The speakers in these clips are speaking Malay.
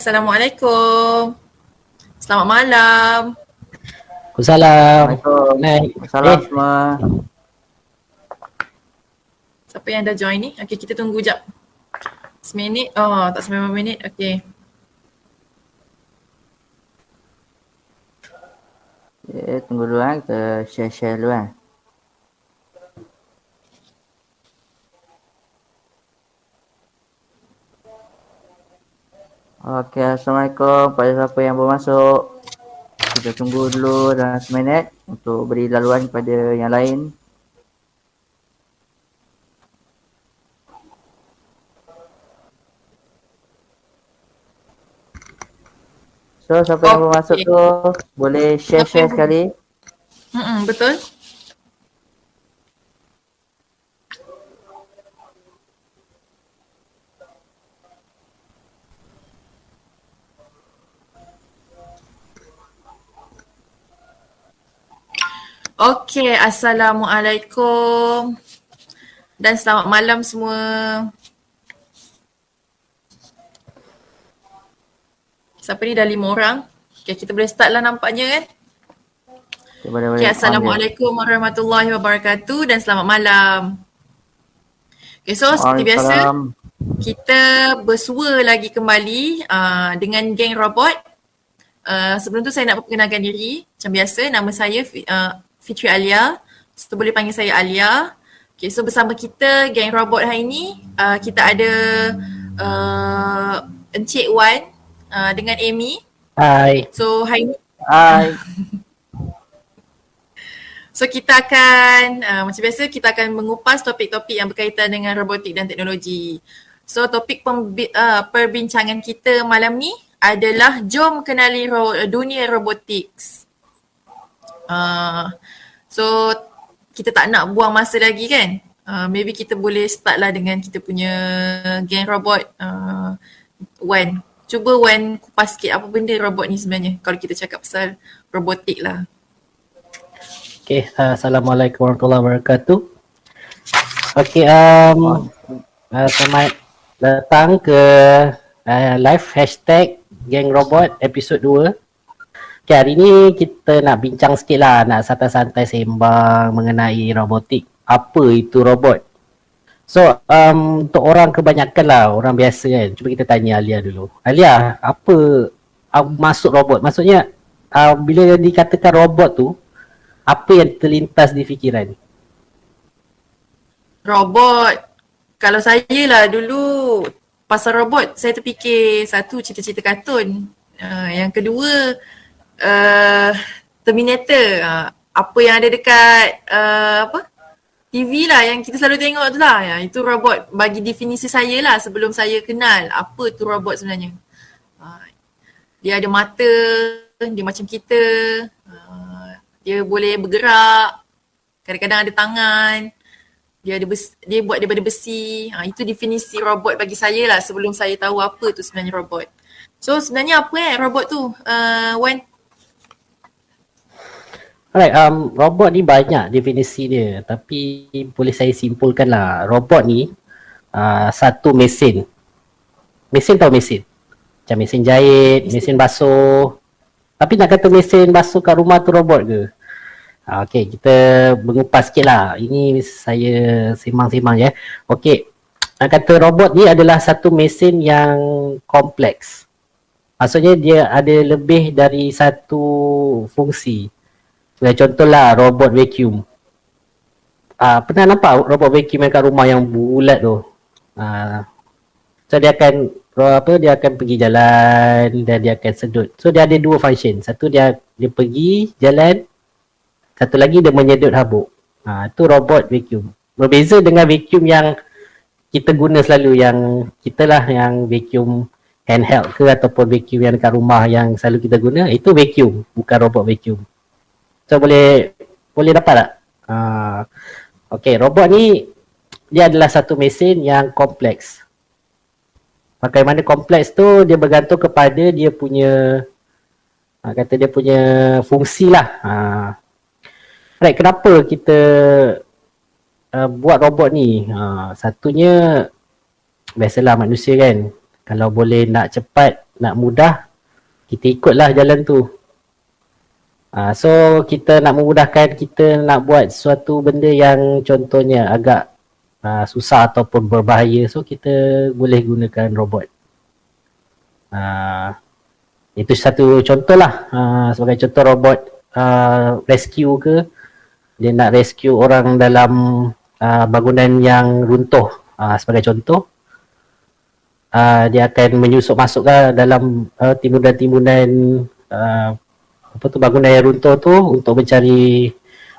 Assalamualaikum. Selamat malam. Assalamualaikum. Assalamualaikum semua. Siapa yang dah join ni? Okey, kita tunggu jap. Seminit. Oh, tak sampai 5 minit. Okey. Okay, tunggu dulu kan. Kita share dulu kan. Okey, Assalamualaikum pada siapa yang baru masuk. Kita tunggu dulu dalam seminit untuk beri laluan kepada yang lain. So, siapa yang baru masuk tu boleh share sekali. Betul. Okey, Assalamualaikum dan selamat malam semua. Siapa ni dah 5 orang? Okay, kita boleh start lah nampaknya kan? Okay, Assalamualaikum warahmatullahi wabarakatuh dan selamat malam. Okay, so seperti biasa kita bersua lagi kembali dengan geng robot. Sebelum tu saya nak perkenalkan diri. Macam biasa, nama saya Fitri Alia. So boleh panggil saya Alia. Okay, so bersama kita geng robot hari ni kita ada Encik Wan dengan Amy. Hai. So hari ni So kita akan macam biasa kita akan mengupas topik-topik yang berkaitan dengan robotik dan teknologi. So topik perbincangan kita malam ni adalah jom kenali dunia robotics. So kita tak nak buang masa lagi kan. Maybe kita boleh start lah dengan kita punya geng robot. Wan, cuba Wan kupas sikit apa benda robot ni sebenarnya kalau kita cakap pasal robotik lah. Okay, Assalamualaikum warahmatullahi wabarakatuh. Okay, selamat datang ke live hashtag Geng Robot episod 2. Okay, hari ni kita nak bincang sikit lah, nak santai-santai sembang mengenai robotik. Apa itu robot? So, untuk orang kebanyakan lah, orang biasa kan. Cuba kita tanya Alia dulu. Alia, apa masuk robot? Maksudnya, bila dikatakan robot tu, apa yang terlintas di fikiran? Robot. Kalau saya lah dulu pasal robot, saya terfikir satu cerita-cerita kartun. Yang kedua, Terminator. Apa yang ada dekat TV lah yang kita selalu tengok tu lah. Ya, itu robot bagi definisi saya lah sebelum saya kenal apa tu robot sebenarnya. Dia ada mata, dia macam kita. Dia boleh bergerak, kadang-kadang ada tangan, dia buat daripada besi. Itu definisi robot bagi saya lah sebelum saya tahu apa tu sebenarnya robot. So sebenarnya apa robot tu, Wan? Alright, robot ni banyak definisi dia, tapi boleh saya simpulkan lah. Robot ni satu mesin. Mesin tahu mesin? Macam mesin jahit, mesin basuh. Tapi nak kata mesin basuh kat rumah tu robot ke? Okay, kita mengupas sikit lah. Ini saya sembang-sembang je. Okay, nak kata robot ni adalah satu mesin yang kompleks. Maksudnya dia ada lebih dari satu fungsi. Contohlah robot vacuum. Pernah nampak robot vacuum yang kat rumah yang bulat tu? So dia akan pergi jalan dan dia akan sedut. So dia ada dua function. Satu dia pergi jalan, satu lagi dia menyedut habuk. Itu robot vacuum. Berbeza dengan vacuum yang kita guna selalu, yang kita lah yang vacuum handheld ke ataupun vacuum yang dekat rumah yang selalu kita guna, itu vacuum, bukan robot vacuum. So boleh dapat tak? Okay, robot ni dia adalah satu mesin yang kompleks. Bagaimana kompleks tu dia bergantung kepada dia punya dia punya fungsi lah. Right, kenapa kita buat robot ni? Satunya biasalah manusia kan, Kalau boleh nak cepat, nak mudah, kita ikutlah jalan tu. So kita nak memudahkan kita nak buat suatu benda yang contohnya agak susah ataupun berbahaya, so kita boleh gunakan robot. Itu satu contoh lah. Sebagai contoh robot rescue ke, dia nak rescue orang dalam bangunan yang runtuh, sebagai contoh. Dia akan menyusup masuk ke dalam timbunan-timbunan bangunan yang runtuh tu untuk mencari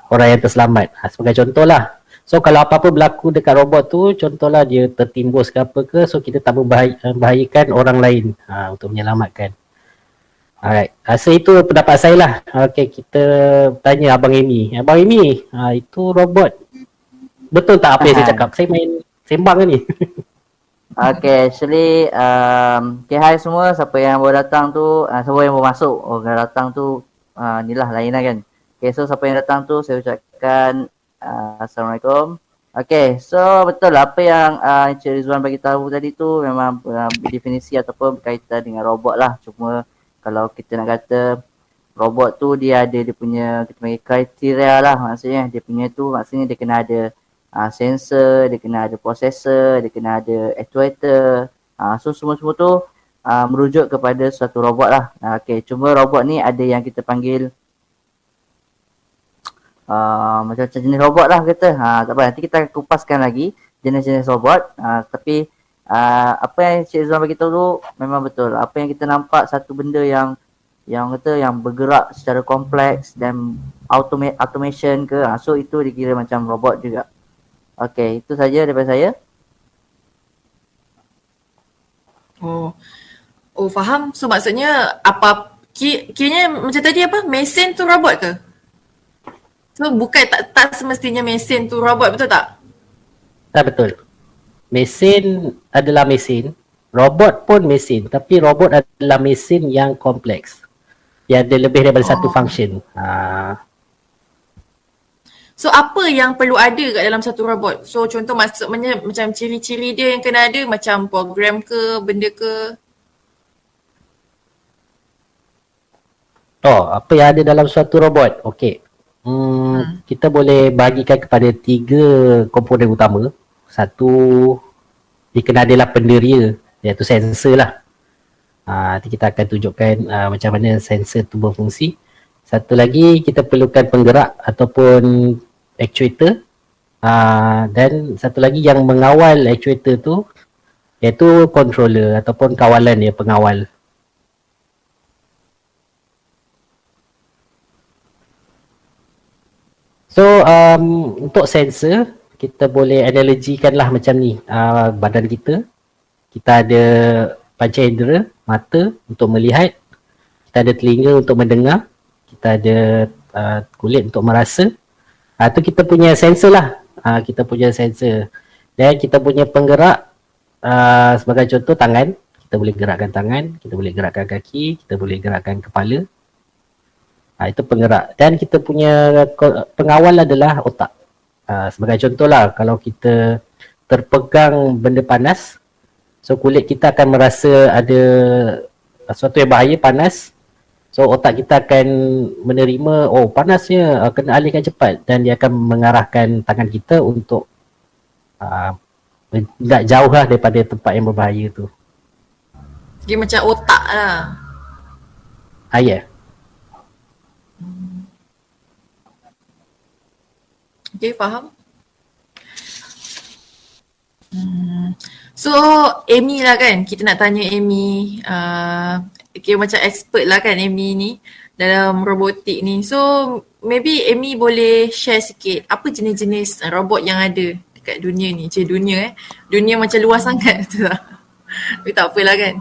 orang yang terselamat. Sebagai contoh lah. So kalau apa-apa berlaku dekat robot tu, contohlah dia tertimbus ke apa ke, so kita tak membahayakan orang lain untuk menyelamatkan. Alright, so itu pendapat saya lah. Okay, kita tanya Abang Amy. Abang Amy, itu robot betul tak apa yang saya cakap? Saya main sembang ni. Okay, actually okay, hai semua, siapa yang baru datang tu, siapa yang baru masuk, orang datang tu ni lah lain lah kan. Okay, so siapa yang datang tu saya ucapkan Assalamualaikum. Okay, so betul lah apa yang Encik Rizwan bagi tahu tadi tu memang definisi ataupun berkaitan dengan robot lah. Cuma kalau kita nak kata robot tu dia ada dia punya kita panggil kriteria lah, maksudnya dia punya tu maksudnya dia kena ada sensor, dia kena ada processor, dia kena ada actuator. So semua-semua tu merujuk kepada suatu robot lah. Okay, cuma robot ni ada yang kita panggil macam-macam jenis robot lah kata. Tak apa, nanti kita akan kupaskan lagi jenis-jenis robot. Tapi apa yang Cik Zuan bagi tahu tu memang betul. Apa yang kita nampak satu benda yang kata yang bergerak secara kompleks dan automation ke, so itu dikira macam robot juga. Okay, itu saja daripada saya. Oh, faham. So maksudnya apa kiranya macam tadi apa? Mesin tu robot ke? So bukan tak semestinya mesin tu robot, betul tak? Tak, betul. Mesin adalah mesin, robot pun mesin, tapi robot adalah mesin yang kompleks. Dia ada lebih daripada satu function. So apa yang perlu ada kat dalam satu robot? So contoh maksudnya macam ciri-ciri dia yang kena ada, macam program ke, benda ke? Apa yang ada dalam suatu robot? Okey. Kita boleh bahagikan kepada 3 komponen utama. Satu, dia kena adalah penderia, iaitu sensor lah. Nanti kita akan tunjukkan macam mana sensor tu berfungsi. Satu lagi, kita perlukan penggerak ataupun actuator. Dan satu lagi yang mengawal actuator tu, iaitu controller ataupun kawalan dia, pengawal. So untuk sensor, kita boleh analogikan lah macam ni. Badan kita ada panca indera, mata untuk melihat, kita ada telinga untuk mendengar, kita ada kulit untuk merasa. Tu kita punya sensor lah. Kita punya sensor. Dan kita punya penggerak, sebagai contoh tangan, kita boleh gerakkan tangan, kita boleh gerakkan kaki, kita boleh gerakkan kepala. Itu penggerak. Dan kita punya pengawal adalah otak. Sebagai contoh lah, kalau kita terpegang benda panas, so kulit kita akan merasa ada sesuatu yang bahaya, panas. So otak kita akan menerima, panasnya, kena alihkan cepat. Dan dia akan mengarahkan tangan kita untuk tidak jauh lah daripada tempat yang berbahaya tu. Dia macam otak lah. Ya. Okay, faham. So Amy lah kan, kita nak tanya Amy, okay, macam expert lah kan Amy ni dalam robotik ni. So maybe Amy boleh share sikit apa jenis-jenis robot yang ada dekat dunia ni. Dunia macam luas sangat tu lah. Tapi tak apalah kan.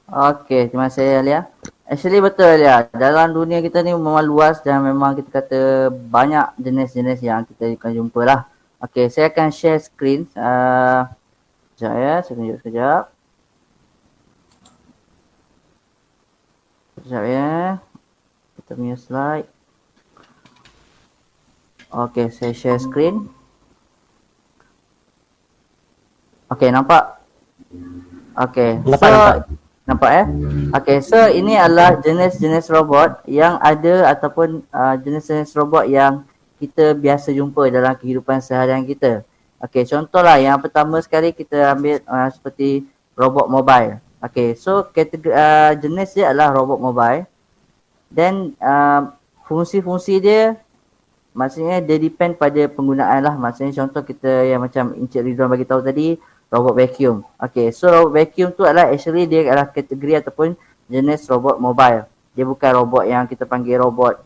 Okay, terima kasih Alia. Actually betul ya, dalam dunia kita ni memang luas dan memang kita kata banyak jenis-jenis yang kita akan jumpa lah. Okay, saya akan share screen. Sekejap ya, saya tunjuk sekejap. Sekejap ya. Kita punya slide. Okay, saya share screen. Okay, nampak? Okay, Nampak. nampak Okay, so ini adalah jenis-jenis robot yang ada ataupun jenis-jenis robot yang kita biasa jumpa dalam kehidupan seharian kita. Okay, contohlah yang pertama sekali kita ambil seperti robot mobile. Okay, so kategori jenis dia adalah robot mobile. Dan fungsi-fungsi dia maksudnya dia depend pada penggunaan lah. Maksudnya contoh kita yang macam Encik Ridwan bagi tahu tadi, robot vacuum. Okay, so robot vacuum tu adalah actually dia adalah kategori ataupun jenis robot mobile. Dia bukan robot yang kita panggil robot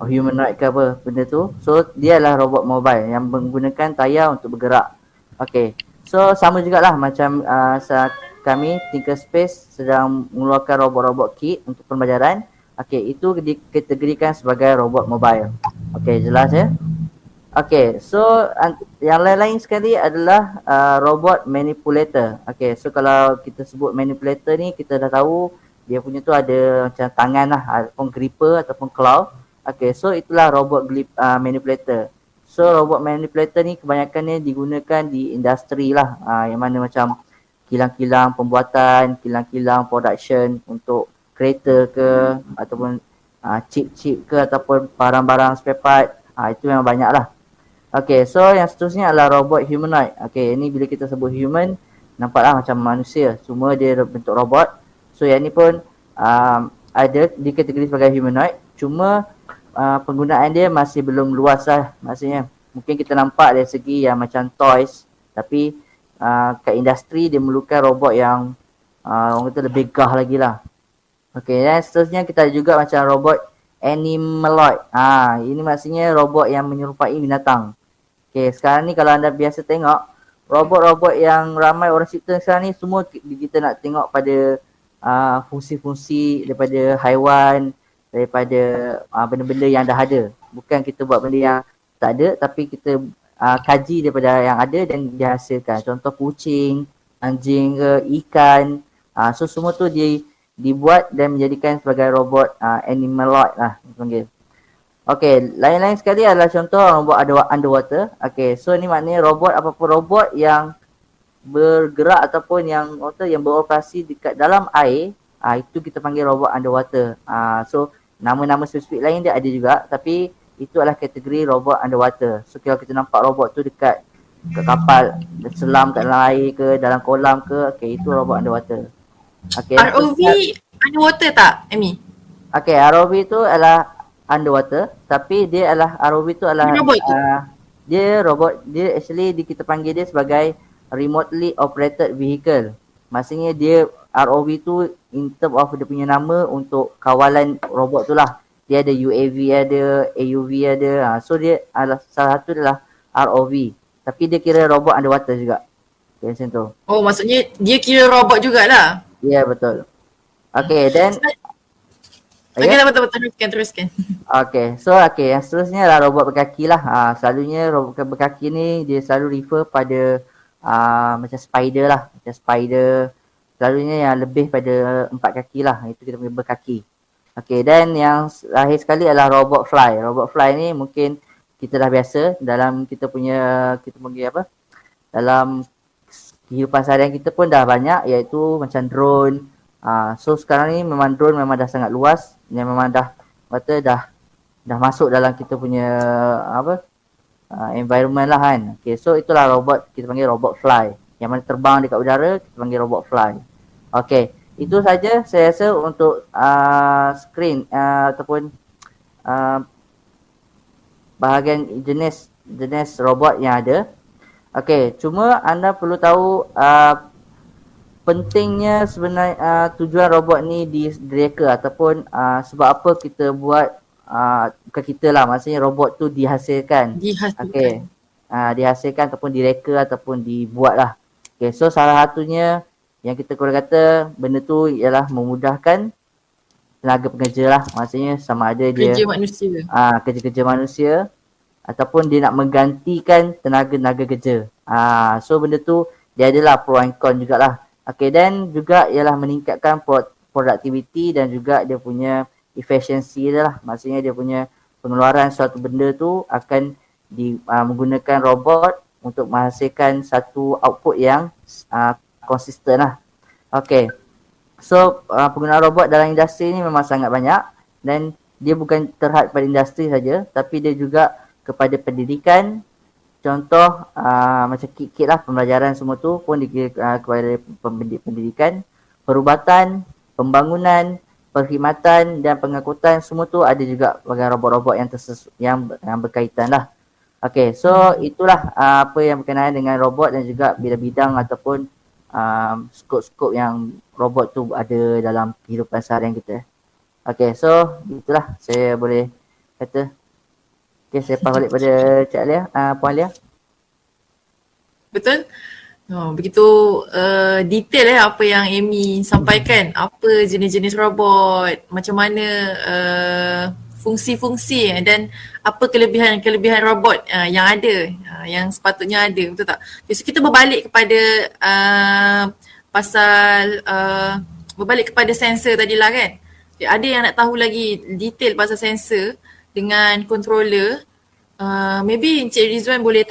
humanoid ke apa benda tu. So dia adalah robot mobile yang menggunakan tayar untuk bergerak. Okay, so sama jugalah macam kami Thinkerspace sedang mengeluarkan robot-robot kit untuk pembelajaran. Okay, itu dikategorikan sebagai robot mobile. Okay, jelas ya? Okay, so yang lain-lain sekali adalah robot manipulator. Okay, so kalau kita sebut manipulator ni, kita dah tahu dia punya tu ada macam tangan lah, ataupun gripper ataupun claw. Okay, so itulah robot manipulator. So robot manipulator ni kebanyakannya digunakan di industri lah, yang mana macam kilang-kilang pembuatan, kilang-kilang production untuk kereta ke ataupun chip-chip ke ataupun barang-barang spare part. Itu memang banyak lah. Okay, so yang seterusnya adalah robot humanoid. Okay, ini bila kita sebut human, nampaklah macam manusia, cuma dia bentuk robot. So yang ni pun ada dikategori sebagai humanoid, cuma penggunaan dia masih belum luas lah. Maksudnya mungkin kita nampak dari segi yang macam toys, tapi kat industri dia memerlukan robot yang orang kata lebih gah lagi lah. Okay, dan seterusnya kita ada juga macam robot animaloid. Ini maksudnya robot yang menyerupai binatang. Okay, sekarang ni kalau anda biasa tengok, robot-robot yang ramai orang cipta sekarang ni semua kita nak tengok pada fungsi-fungsi daripada haiwan, daripada benda-benda yang dah ada. Bukan kita buat benda yang tak ada, tapi kita kaji daripada yang ada dan dihasilkan. Contoh kucing, anjing ke, ikan. So semua tu dibuat dan menjadikan sebagai robot animaloid lah dipanggil. Okay, lain-lain sekali adalah contoh robot underwater. Okay, so ni maknanya robot, apapun robot yang bergerak ataupun yang beroperasi dekat dalam air, itu kita panggil robot underwater. So nama-nama spesifik lain dia ada juga, tapi itu adalah kategori robot underwater. So kalau kita nampak robot tu dekat kapal selam kat dalam air ke, dalam kolam ke, okay, itu robot underwater. Okay, ROV underwater tak, Amy? Okay, ROV tu adalah underwater, tapi dia adalah ROV tu adalah robot. Dia actually kita panggil dia sebagai remotely operated vehicle. Maksudnya dia ROV tu in term of dia punya nama untuk kawalan robot tu lah. Dia ada UAV ada, AUV ada. So dia adalah salah satu adalah ROV. Tapi dia kira robot underwater juga. Okay, macam tu. Oh, maksudnya dia kira robot jugalah. Ya, yeah, betul. Okay, then Okay, betul-betul teruskan. Okay, so yang seterusnya adalah robot berkaki lah. Selalunya robot berkaki ni dia selalu refer pada macam spider lah. Macam spider, selalunya yang lebih pada 4 kaki lah. Itu kita panggil berkaki. Okay, dan yang terakhir sekali adalah robot fly. Robot fly ni mungkin kita dah biasa dalam kita panggil apa? Dalam kehidupan seharian kita pun dah banyak, iaitu macam drone. So sekarang ni memang drone memang dah sangat luas, yang memang dah masuk dalam kita punya environment lah kan. Okay, so itulah robot, kita panggil robot fly. Yang mana terbang dekat udara, kita panggil robot fly. Okay, itu saja saya rasa untuk screen ataupun bahagian jenis robot yang ada. Okay, cuma anda perlu tahu pentingnya sebenarnya tujuan robot ni direka ataupun sebab apa kita buat, bukan kita lah, maksudnya robot tu dihasilkan. Okay, dihasilkan ataupun direka ataupun dibuat lah. Okay, so salah satunya yang kita kurang kata benda tu ialah memudahkan tenaga pekerja lah. Maksudnya sama ada dia kerja manusia. Kerja-kerja manusia ataupun dia nak menggantikan tenaga kerja. So benda tu dia adalah pro and con jugalah. Okay, dan juga ialah meningkatkan productivity dan juga dia punya efficiency dia lah. Maksudnya dia punya pengeluaran suatu benda tu akan menggunakan robot untuk menghasilkan satu output yang konsisten lah. Okay. So penggunaan robot dalam industri ni memang sangat banyak dan dia bukan terhad pada industri saja tapi dia juga kepada pendidikan. Contoh macam kit-kit lah pembelajaran semua tu pun kepada pendidikan, perubatan, pembangunan, perkhidmatan dan pengangkutan semua tu ada juga bagian robot-robot yang berkaitan lah. Okay, so itulah apa yang berkenaan dengan robot dan juga bidang-bidang ataupun skop-skop yang robot tu ada dalam kehidupan seharian kita. Okay, so itulah saya boleh kata. Okay, saya lepas balik pada Cik Alia, Puan Alia. Betul? Begitu detail apa yang Amy sampaikan. Apa jenis-jenis robot, macam mana fungsi-fungsi dan apa kelebihan-kelebihan robot yang ada, yang sepatutnya ada, betul tak? So kita berbalik kepada berbalik kepada sensor tadilah kan. Ada yang nak tahu lagi detail pasal sensor dengan controller. Maybe Encik Rizwan boleh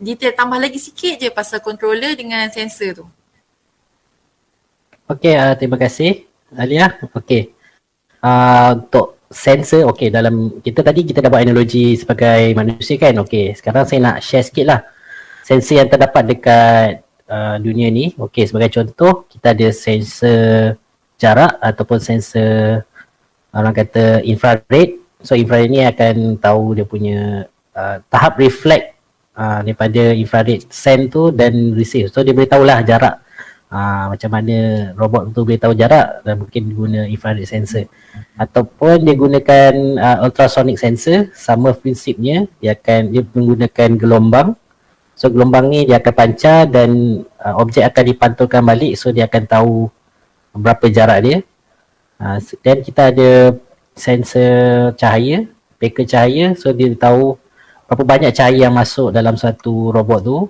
detail tambah lagi sikit je pasal controller dengan sensor tu. Okey, terima kasih Alia. Okey. Untuk sensor, okey, dalam kita dah buat analogi sebagai manusia kan. Okey, sekarang saya nak share sikit lah sensor yang terdapat dekat dunia ni. Okey, sebagai contoh kita ada sensor jarak ataupun sensor orang kata infrared. So infrared ni akan tahu dia punya tahap reflect daripada infrared send tu dan receive. So dia boleh tahulah jarak, macam mana robot tu boleh tahu jarak dan mungkin guna infrared sensor. Ataupun dia gunakan ultrasonic sensor, sama prinsipnya, dia menggunakan gelombang. So gelombang ni dia akan pancar dan objek akan dipantulkan balik, so dia akan tahu berapa jarak dia. Dan kita ada sensor cahaya, beaker cahaya, so dia tahu berapa banyak cahaya yang masuk dalam satu robot tu.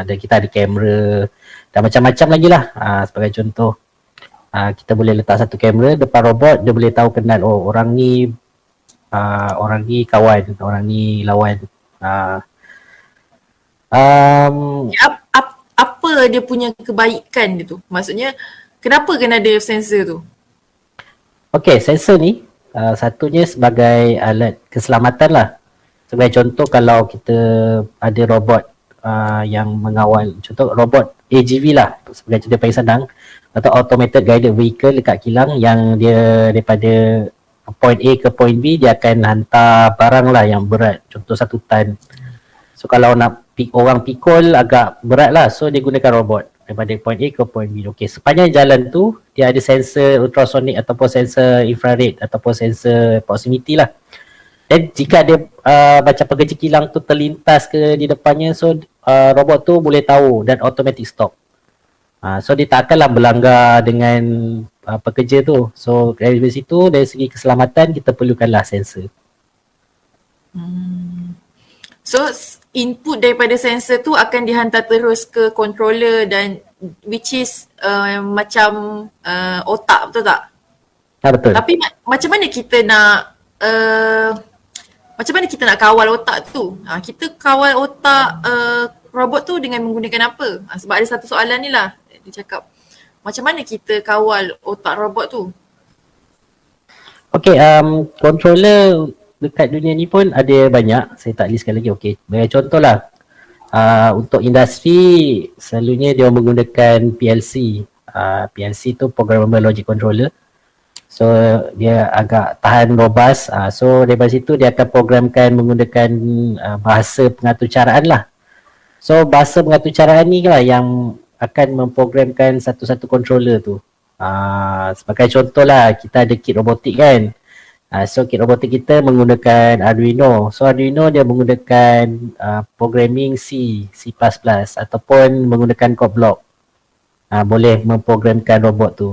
Dan kita ada kamera dan macam-macam lagi lah. Sebagai contoh, kita boleh letak satu kamera depan robot, dia boleh tahu kenal, oh orang ni kawan, orang ni lawan. Apa dia punya kebaikan dia tu? Maksudnya kenapa kena ada sensor tu? Okey, sensor ni satunya sebagai alat keselamatan lah. Sebagai contoh, kalau kita ada robot yang mengawal, contoh robot AGV lah sebagai contoh paling senang, atau automated guided vehicle dekat kilang yang dia daripada point A ke point B, dia akan hantar barang lah yang berat, contoh 1 tan. So kalau nak orang pikul agak berat lah, so dia gunakan robot daripada point A ke point B. Okey, sepanjang jalan tu dia ada sensor ultrasonic ataupun sensor infrared ataupun sensor proximity lah. Dan jika ada macam pekerja kilang tu terlintas ke di depannya, so robot tu boleh tahu dan automatic stop. So dia tak akanlah berlanggar dengan pekerja tu. So dari situ, dari segi keselamatan, kita perlukanlah sensor. So input daripada sensor tu akan dihantar terus ke controller dan which is macam otak, betul tak? Betul. Tapi macam mana kita nak kawal otak tu? Kita kawal otak robot tu dengan menggunakan apa? Sebab ada satu soalan ni lah. Dia cakap, macam mana kita kawal otak robot tu? Okey, controller dekat dunia ni pun ada banyak. Saya tak listkan lagi. Okey, bagi contohlah, untuk industri selalunya dia menggunakan PLC. PLC tu Programmable Logic Controller. So dia agak tahan robust. So daripada situ dia akan programkan menggunakan bahasa pengatur caraan lah. So bahasa pengatur caraan ni lah yang akan memprogramkan satu-satu controller tu. Sebagai contoh lah, kita ada kit robotik kan. So kit robotik kita menggunakan Arduino. So Arduino dia menggunakan programming C, C++ ataupun menggunakan code block. Boleh memprogramkan robot tu.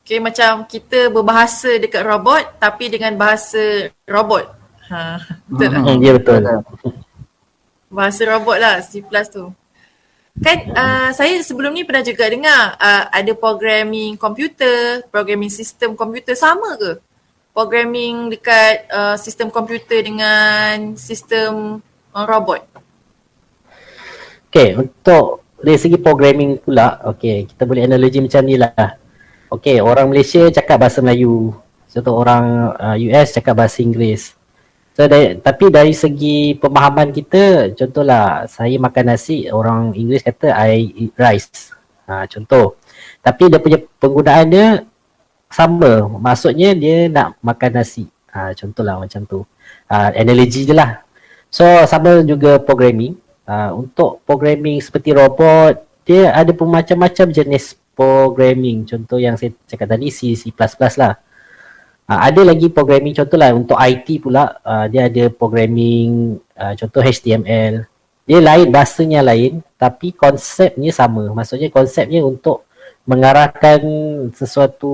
Okay, macam kita berbahasa dekat robot tapi dengan bahasa robot. Betul tak? Ya, betul. Bahasa robot lah, C+ tu. Kan saya sebelum ni pernah juga dengar ada programming komputer, programming sistem komputer, sama ke? Programming dekat sistem komputer dengan sistem robot? Okay, untuk dari segi programming pula, okay, kita boleh analogi macam ni lah. Okay, orang Malaysia cakap bahasa Melayu, contoh orang US cakap bahasa Inggeris. So, tapi dari segi pemahaman kita, contohlah saya makan nasi, orang Inggeris kata I eat rice. Contoh. Tapi dia punya penggunaan dia sama. Maksudnya dia nak makan nasi. Contohlah macam tu. Analogi je lah. So, sama juga programming. Untuk programming seperti robot, dia ada macam-macam jenis programming. Contoh yang saya cakap tadi, C++ lah. Ada lagi programming, contohlah untuk IT pula, dia ada programming, contoh HTML. Dia lain, bahasanya lain, tapi konsepnya sama. Maksudnya konsepnya untuk mengarahkan sesuatu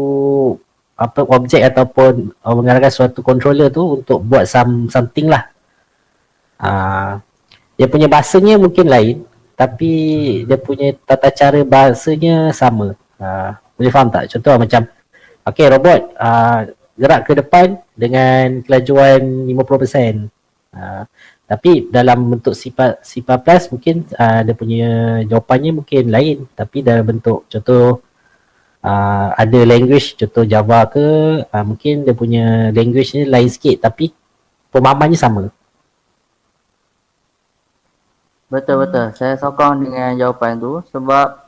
objek ataupun mengarahkan suatu controller tu untuk buat something lah. Dia punya bahasanya mungkin lain, tapi dia punya tata cara bahasanya sama. Boleh faham tak? Contoh macam, okay, robot gerak ke depan dengan kelajuan 50%. Tapi dalam bentuk C++ mungkin dia punya jawapannya mungkin lain. Tapi dalam bentuk contoh ada language, contoh Java ke, mungkin dia punya language ni lain sikit tapi pemahamannya sama. Betul-betul. Saya sokong dengan jawapan tu sebab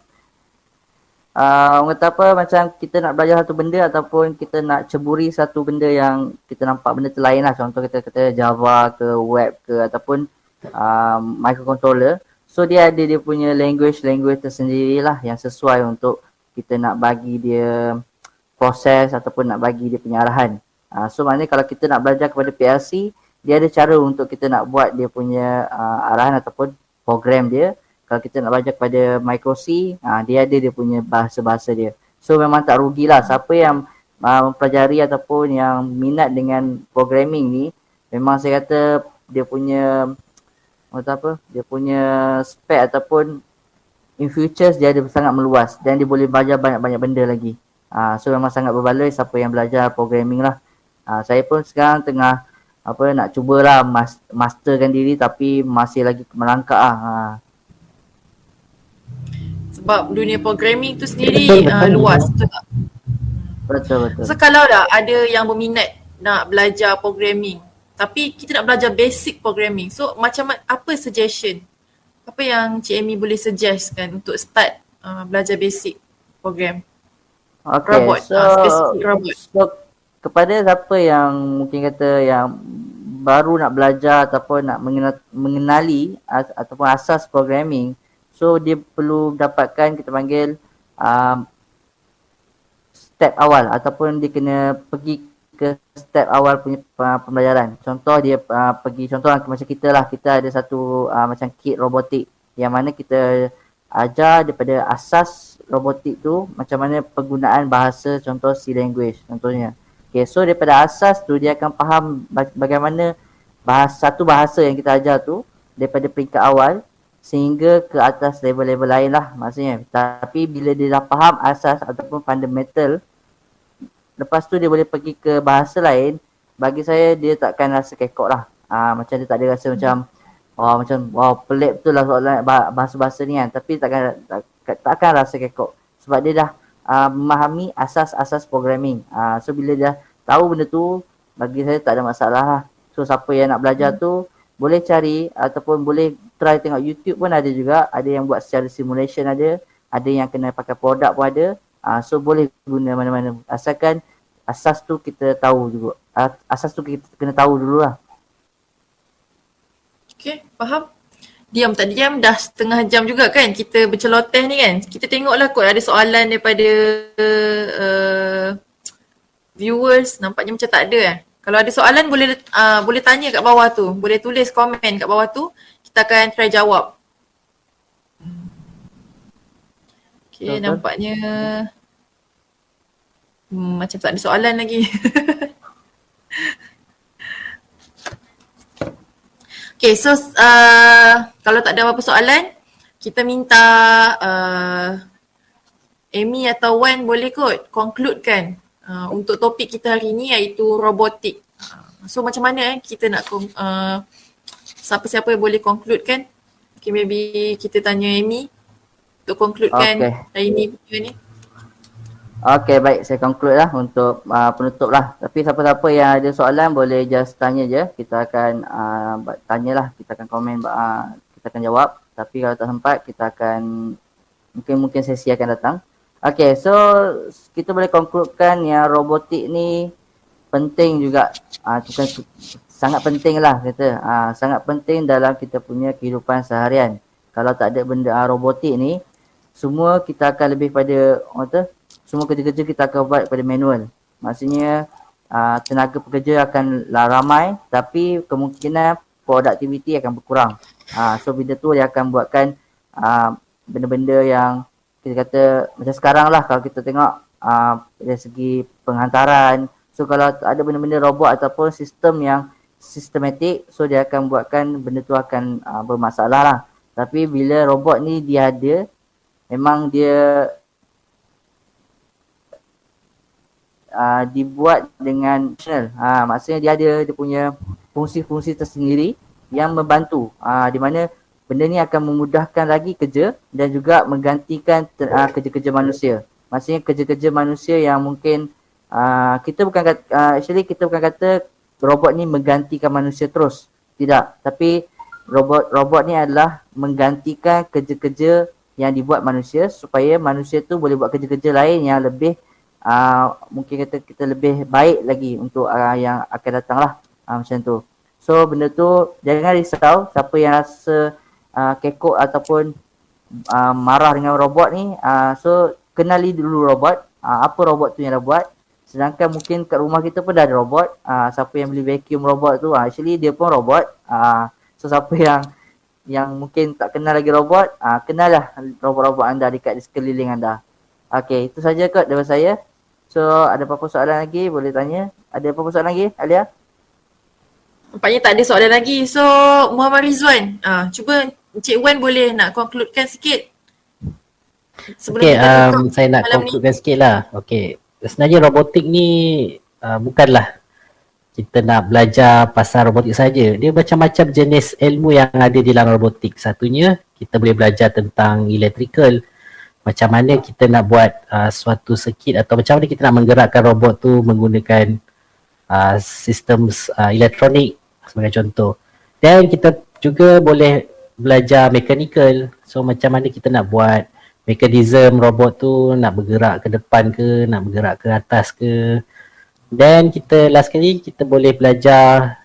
orang kata apa, macam kita nak belajar satu benda ataupun kita nak ceburi satu benda yang kita nampak benda tu lain lah. Contoh kita kata Java ke, web ke ataupun microcontroller. So dia ada dia punya language tersendiri lah yang sesuai untuk kita nak bagi dia proses ataupun nak bagi dia punya arahan. So maknanya kalau kita nak belajar kepada PLC, dia ada cara untuk kita nak buat dia punya arahan ataupun program dia. Kalau kita nak belajar kepada micro C, dia ada dia punya bahasa-bahasa dia. So memang tak rugilah siapa yang mempelajari ataupun yang minat dengan programming ni, memang saya kata dia punya dia punya spek ataupun in futures dia ada sangat meluas dan dia boleh belajar banyak-banyak benda lagi. So memang sangat berbaloi siapa yang belajar programming lah. Saya pun sekarang tengah nak cubalah masterkan diri tapi masih lagi melangkah lah. Sebab dunia programming tu sendiri luas, betul tak? Betul. So kalau dah ada yang berminat nak belajar programming, tapi kita nak belajar basic programming, so macam apa suggestion? Apa yang Cik Amy boleh suggestkan untuk start belajar basic program? Okay, robot, spesifik robot. So kepada siapa yang mungkin kata yang baru nak belajar ataupun nak mengenali ataupun asas programming, so dia perlu dapatkan kita panggil step awal ataupun dia kena pergi ke step awal punya pembelajaran. Contoh dia pergi, contoh macam kita lah, kita ada satu macam kit robotik yang mana kita ajar daripada asas robotik tu macam mana penggunaan bahasa, contoh C language contohnya. Okay, so daripada asas tu dia akan faham bagaimana satu bahasa yang kita ajar tu daripada peringkat awal sehingga ke atas level-level lain lah maksudnya. Tapi bila dia dah faham asas ataupun fundamental, lepas tu dia boleh pergi ke bahasa lain, bagi saya dia takkan rasa kekok lah. Macam dia tak ada rasa macam pelik betul lah soalan bahasa-bahasa ni kan. Tapi takkan rasa kekok sebab dia dah memahami asas-asas programming. So bila dia tahu benda tu, bagi saya tak ada masalah lah. So siapa yang nak belajar tu boleh cari ataupun boleh try tengok YouTube pun ada juga. Ada yang buat secara simulation ada yang kena pakai produk pun ada. So boleh guna mana-mana. Asalkan asas tu kita tahu juga. Asas tu kita kena tahu dulu lah. Okay, faham? Diam tak diam dah setengah jam juga kan kita berceloteh ni kan. Kita tengoklah kot ada soalan daripada viewers, nampaknya macam tak ada kan. Kalau ada soalan boleh tanya kat bawah tu. Boleh tulis komen kat bawah tu. Kita akan try jawab. Okay, nampaknya macam tak ada soalan lagi. Okay, so kalau tak ada apa-apa soalan, kita minta Amy atau Wan boleh kot concludekan untuk topik kita hari ni iaitu robotik. So macam mana kita nak siapa-siapa boleh concludekan Okay, maybe kita tanya Amy untuk concludekan Okay. hari ni video ni. Okay, baik. Saya conclude lah untuk penutup lah. Tapi siapa-siapa yang ada soalan boleh just tanya je. Kita akan tanyalah. Kita akan komen, kita akan jawab. Tapi kalau tak sempat, kita akan mungkin sesi akan datang. Okay, so kita boleh concludekan yang robotik ni penting juga. Sangat penting lah kata. Sangat penting dalam kita punya kehidupan seharian. Kalau tak ada benda robotik ni, semua kita akan lebih pada semua kerja-kerja kita akan buat pada manual. Maksudnya tenaga pekerja akan ramai tapi kemungkinan productivity akan berkurang. So benda tu dia akan buatkan benda-benda yang kita kata macam sekarang lah kalau kita tengok dari segi penghantaran. So kalau ada benda-benda robot ataupun sistem yang sistematik, so dia akan buatkan benda tu akan bermasalah lah. Tapi bila robot ni dia ada, memang dia dibuat dengan maksudnya dia ada dia punya fungsi-fungsi tersendiri yang membantu di mana benda ni akan memudahkan lagi kerja dan juga menggantikan kerja-kerja manusia. Maksudnya kerja-kerja manusia yang mungkin kita bukan kata, kita bukan kata robot ni menggantikan manusia terus. Tidak. Tapi robot ni adalah menggantikan kerja-kerja yang dibuat manusia supaya manusia tu boleh buat kerja-kerja lain yang lebih mungkin kita lebih baik lagi untuk yang akan datang lah macam tu. So benda tu jangan risau siapa yang rasa kekok ataupun marah dengan robot ni. So kenali dulu robot, apa robot tu yang dah buat. Sedangkan mungkin kat rumah kita pun dah ada robot. Siapa yang beli vacuum robot tu actually dia pun robot. So siapa yang mungkin tak kenal lagi robot, kenal lah robot-robot anda dekat di sekeliling anda. Okay, itu saja kot daripada saya. So ada apa-apa soalan lagi boleh tanya. Ada apa-apa soalan lagi Alia? Nampaknya tak ada soalan lagi. So Muhammad Rizwan, cuba Encik Wan boleh nak concludekan sikit sebelum Okay, kita tutup saya nak malam ni. concludekan sikit lah. Okay, sebenarnya robotik ni bukanlah kita nak belajar pasal robotik saja. Dia macam-macam jenis ilmu yang ada di dalam robotik. Satunya kita boleh belajar tentang electrical. Macam mana kita nak buat suatu circuit atau macam mana kita nak menggerakkan robot tu menggunakan sistem elektronik sebagai contoh. Dan kita juga boleh belajar mechanical. So macam mana kita nak buat mekanisme robot tu nak bergerak ke depan ke, nak bergerak ke atas ke. Dan kita last kali kita boleh belajar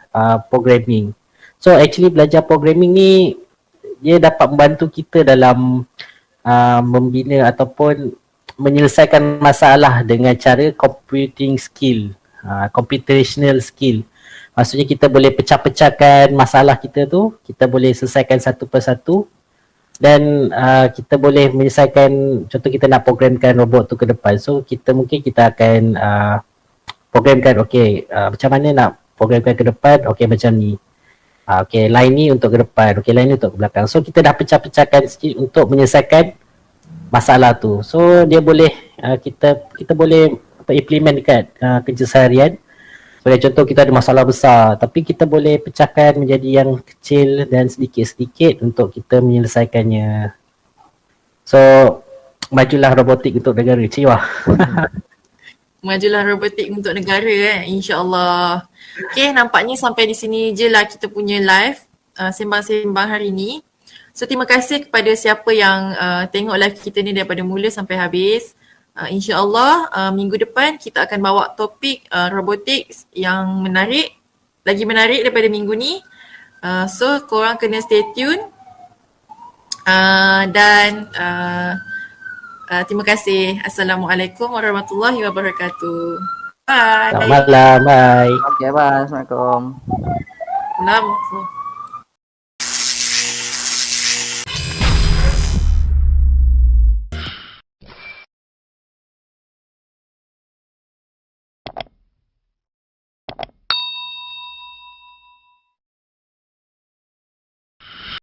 programming. So actually belajar programming ni dia dapat membantu kita dalam membina ataupun menyelesaikan masalah dengan cara computing skill, computational skill. Maksudnya kita boleh pecah-pecahkan masalah kita tu, kita boleh selesaikan satu persatu dan kita boleh menyelesaikan, contoh kita nak programkan robot tu ke depan. So kita akan programkan, macam mana nak programkan ke depan, macam ni. Line ni untuk ke depan, line ni untuk ke belakang. So kita dah pecah-pecahkan sikit untuk menyelesaikan masalah tu. So dia boleh kita boleh implement dekat kerja seharian. Sebagai contoh kita ada masalah besar tapi kita boleh pecahkan menjadi yang kecil dan sedikit-sedikit untuk kita menyelesaikannya. So majulah robotik untuk negara. Ciwah. Majulah robotik untuk negara insya-Allah. Okay, nampaknya sampai di sini je lah kita punya live sembang-sembang hari ni. So terima kasih kepada siapa yang tengok live kita ni daripada mula sampai habis. InsyaAllah minggu depan kita akan bawa topik robotics yang menarik, lagi menarik daripada minggu ni. So korang kena stay tune dan terima kasih. Assalamualaikum warahmatullahi wabarakatuh. Bye. Selamat malam. Bye. Okay, bye. Assalamualaikum. Assalamualaikum.